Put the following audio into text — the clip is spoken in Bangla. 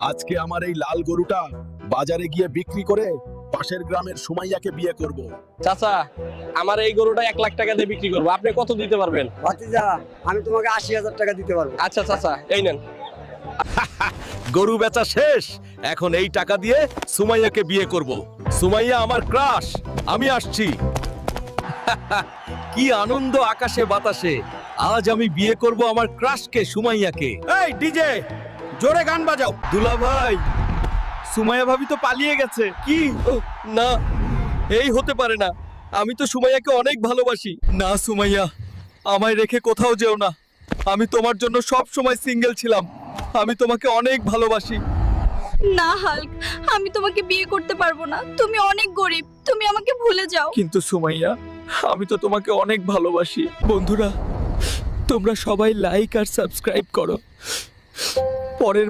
আজকে আমার এই লাল গরুটা বাজারে গিয়ে বিক্রি করে পাশের গ্রামের সুমাইয়াকে বিয়ে করব। চাচা, আমার এই গরুটা 1 লাখ টাকা দিয়ে বিক্রি করবো, আপনি কত দিতে পারবেন? ভাতিজা, আমি তোমাকে 80,000 টাকা দিতে পারবো। আচ্ছা চাচা, এই নেন। গরু বেচা শেষ, এখন এই টাকা দিয়ে সুমাইয়াকে বিয়ে করব। সুমাইয়া আমার ক্রাশ, আমি আসছি। কি আনন্দ আকাশে বাতাসে, আজ আমি বিয়ে করব আমার ক্রাশকে, সুমাইয়াকে। এই ডিজে, জোরে গান বাজাও। দুলা ভাই, সুমাইয়া ভাবি তো পালিয়ে গেছে। কি? না, এই হতে পারে না, আমি তো সুমাইয়াকে অনেক ভালোবাসি। না সুমাইয়া, আমায় রেখে কোথাও যেও না। আমি তোমার জন্য সব সময় সিঙ্গেল ছিলাম। আমি তোমাকে অনেক ভালোবাসি। না হাল্ক, আমি তোমাকে বিয়ে করতে পারবো না। তুমি অনেক গরিব, তুমি আমাকে ভুলে যাও। কিন্তু সুমাইয়া, আমি তো তোমাকে অনেক ভালোবাসি। বন্ধুরা, তোমরা সবাই লাইক আর সাবস্ক্রাইব করো। পরের